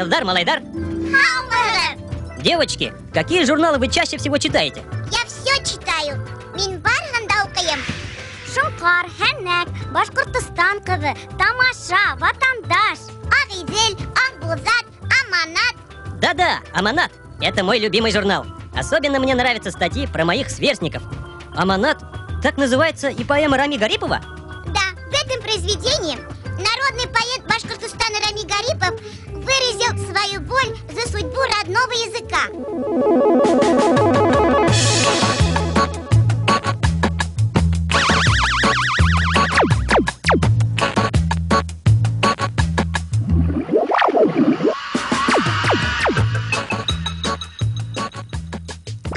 Кыздар, малайдар. Хаммер! Девочки, какие журналы вы чаще всего читаете? Я все читаю. Минбар хандаукаем. Шункар, Хенек, Башкортостан кызы, Тамаша, Ватандаш. Агидель, Акбузат, Аманат. Да-да, Аманат. Это мой любимый журнал. Особенно мне нравятся статьи про моих сверстников. Аманат, так называется и поэма Рами Гарипова? Да, в этом произведении народный поэт Башкортостана Рами Гарипов выразил свою боль за судьбу родного языка.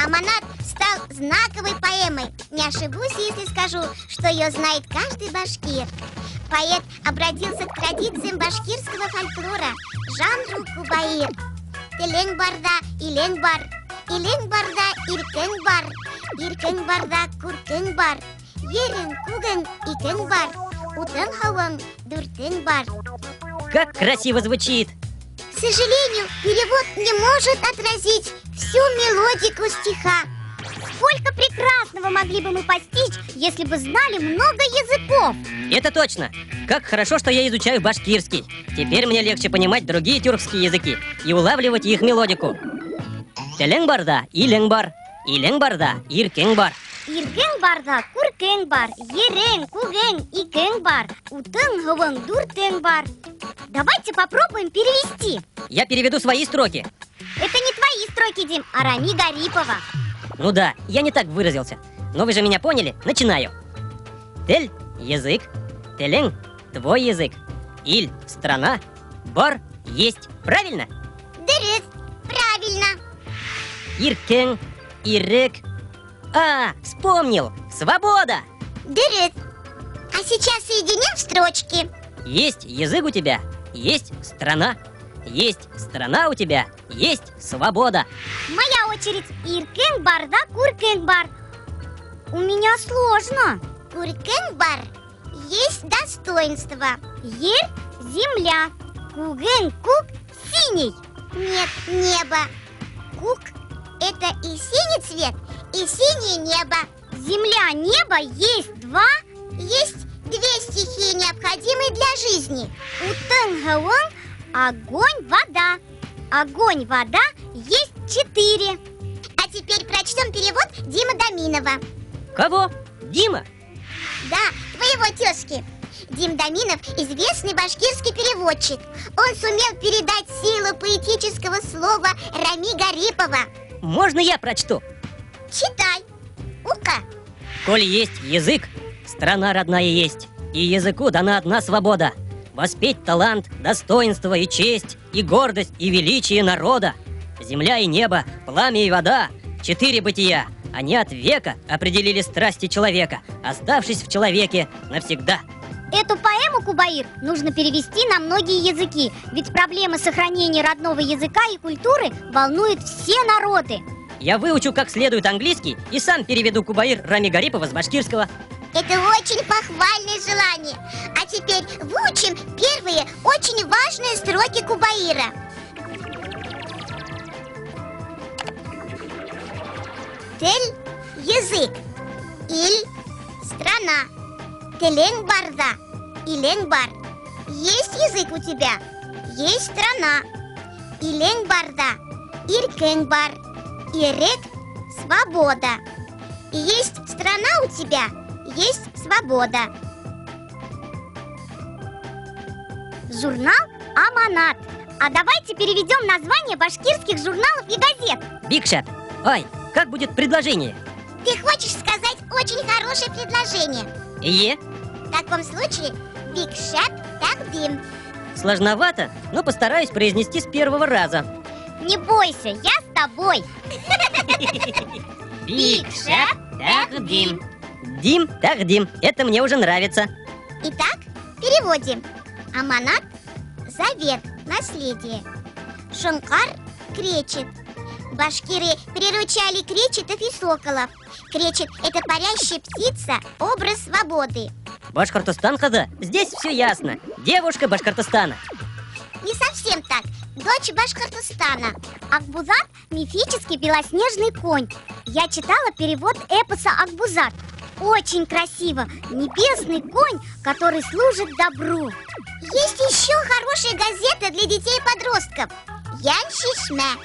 Аманат стал знаковой поэмой. Не ошибусь, если скажу, что ее знает каждый башкир. Поэт обратился к традициям башкирского фольклора, жанру кубаир. Теленг-барда, иленг-бар, иленг-барда, иркенг-бар, иркенг-барда, куркенг-бар, ерен-куген, икенг-бар, утен-хаван, дуртенг-бар. Как красиво звучит! К сожалению, перевод не может отразить всю мелодику стиха. Сколько прекрасного могли бы мы постичь, если бы знали много языков. Это точно! Как хорошо, что я изучаю башкирский. Теперь мне легче понимать другие тюркские языки и улавливать их мелодику. Теленг-барда, иленг-бар, иленг-барда, иркенг-бар. Иркенг-барда, куркенг-бар, ерен-куген, икенг-бар, утен-хаван, дуртенг-бар. Давайте попробуем перевести. Я переведу свои строки. Это не твои строки, Дим, а Рами Гарипова. Ну да, я не так выразился. Но вы же меня поняли? Начинаю. Тель – язык. Телен – твой язык. Иль – страна. Бар – есть. Правильно? Дырыс, правильно. Иркен, ирек. А, вспомнил. Свобода. Дырыс. А сейчас соединим строчки. Есть язык у тебя, есть страна. Есть страна у тебя, есть свобода. Моя очередь. Иркенг-бар, да, куркенг-бар. У меня сложно. Куркенг-бар есть достоинство. Ер – земля. Куген-кук – синий. Нет, небо. Кук – это и синий цвет, и синее небо. Земля, небо есть два. Есть две стихии, необходимые для жизни. Утен-хаван – огонь, вода. Огонь, вода есть 4. А теперь прочтем перевод Димы Даминова. Кого? Дима? Да, твоего тезки. Дим Даминов – известный башкирский переводчик. Он сумел передать силу поэтического слова Рами Гарипова. Можно я прочту? Читай. Ука. Коль есть язык, страна родная есть, и языку дана одна свобода. Воспеть талант, достоинство и честь, и гордость, и величие народа. Земля и небо, пламя и вода – 4 бытия. Они от века определили страсти человека, оставшись в человеке навсегда. Эту поэму, Кубаир, нужно перевести на многие языки. Ведь проблемы сохранения родного языка и культуры волнуют все народы. Я выучу как следует английский и сам переведу Кубаир Рами Гарипова с башкирского. Это очень похвальное желание. А теперь выучим первые очень важные строки Кубаира. Тель – язык. Иль – страна. Теленг-барда, иленг-бар. Есть язык у тебя, есть страна. Иленг-барда, иркенг-бар, ирек – свобода. И есть страна у тебя, есть свобода. Журнал «Аманат». А давайте переведем название башкирских журналов и газет. Бикшат. Ай, как будет предложение? Ты хочешь сказать очень хорошее предложение? Е. В таком случае Бикшат Тахдим. Сложновато, но постараюсь произнести с первого раза. Не бойся, я с тобой. Бикшат Тахдим. Дим Тахдим. Это мне уже нравится. Итак, переводим. Аманат – завет, наследие. Шункар – кречет. Башкиры приручали кречетов и соколов. Кречет – это парящая птица, образ свободы. Башкортостан, каза? Здесь все ясно. Девушка Башкортостана. Не совсем так. дочь Башкортостана. Акбузат – мифический белоснежный конь. Я читала перевод эпоса «Акбузат». Очень красиво. Небесный конь, который служит добру. Есть еще хорошая газета для детей и подростков. Ян Шишмя.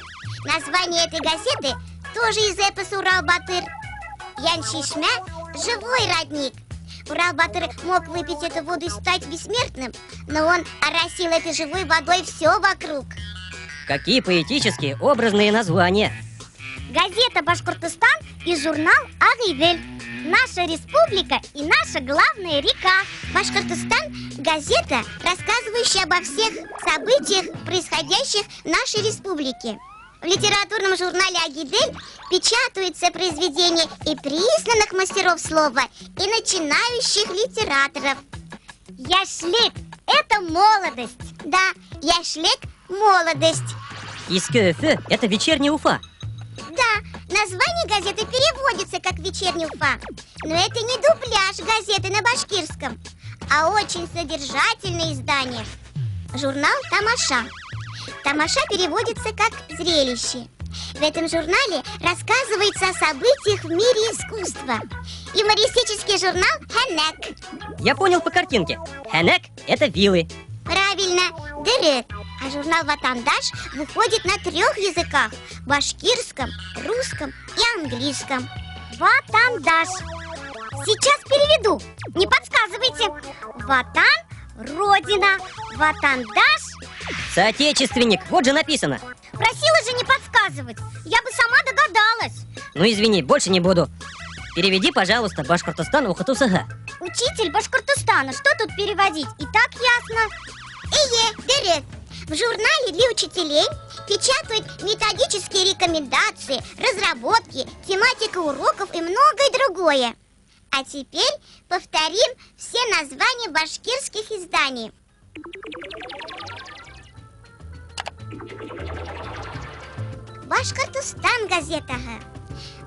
Название этой газеты тоже из эпоса «Урал-Батыр». Ян Шишмя – живой родник. Урал-Батыр мог выпить эту воду и стать бессмертным, но он оросил этой живой водой все вокруг. Какие поэтические, образные названия. Газета «Башкортостан» и журнал «Ағидель». Наша республика и наша главная река. Башкортостан – газета, рассказывающая обо всех событиях, происходящих в нашей республике. В литературном журнале «Ағидель» печатаются произведения и признанных мастеров слова, и начинающих литераторов. Яшлик – это молодость. Да, яшлик – молодость. Искёфе – это вечерняя Уфа. Да, название газеты переводится как «Вечерний Уфа». Но это не дубляж газеты на башкирском, а очень содержательное издание. Журнал «Тамаша». «Тамаша» переводится как «зрелище». В этом журнале рассказывается о событиях в мире искусства. Юмористический журнал «Хэнек». Я понял по картинке. Хэнек – это вилы. Правильно, «Дырык». А журнал «Ватандаш» выходит на 3 языках – башкирском, русском и английском. Ватандаш. Сейчас переведу. Не подсказывайте. Ватан – родина. Ватандаш. Соотечественник, вот же написано. Просила же не подсказывать. Я бы сама догадалась. Ну извини, больше не буду. Переведи, пожалуйста, Башкортостан ухатусага. Учитель Башкортостана, что тут переводить? И так ясно. Дырык. В журнале для учителей печатают методические рекомендации, разработки, тематика уроков и многое другое. А теперь повторим все названия башкирских изданий. Башкортостан газетаһы,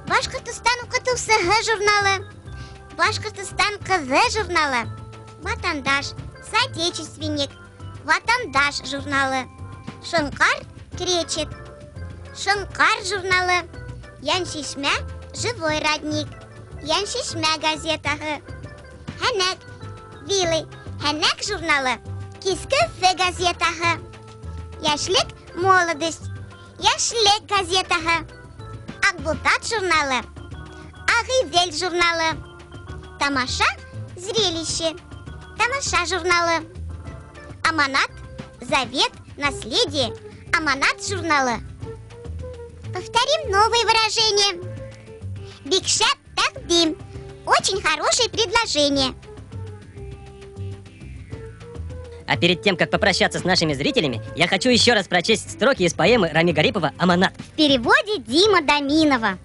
Башкортостан укытусыһы журналы, Башкортостан кызы журналы, Ватандаш, Соотечественник, Ватандаш журналы, Шонкар кречет, Шонкар журналы, Ян Шишмя живой родник, Ян Шишмя газетаһы, Хэнек вилы, Хэнек журналы, Кискөфе газетаһы, Яшлик молодость, Яшлек газетаһы, Акбузат журналы, Ағидель журналы, Тамаша зрелище, Тамаша журналы, Аманат завет, наследие, Аманат журналы. Повторим новые выражения. Бикшат такдим. Очень хорошее предложение. А перед тем, как попрощаться с нашими зрителями, я хочу еще раз прочесть строки из поэмы Рами Гарипова «Аманат». В переводе Дима Доминова.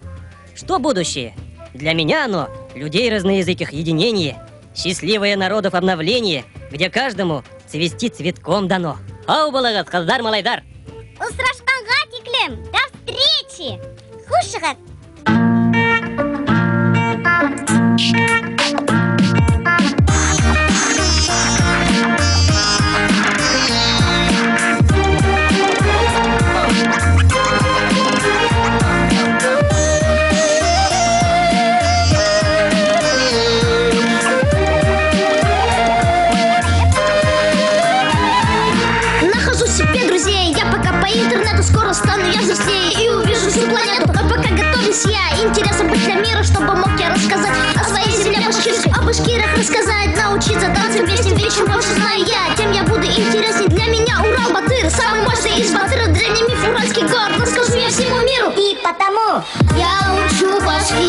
Что будущее? Для меня оно – людей разноязыких единение, счастливое народов обновление, где каждому цвести цветком дано. Ау, балагат, каздар малайдар! Усрашканга тиклем. До встречи! Хушигат. Скоро стану я взрослее и увижу всю планету. Но пока готовлюсь я, интересно быть для мира, чтобы мог я рассказать о своей земле башкирской, о башкирах рассказать, научиться танцам, песням, чем больше знаю я, тем я буду интересней. Для меня Урал-Батыр, самый мощный из Батыра, древний миф уральских гор, расскажу я всему миру. И потому я учу башкирский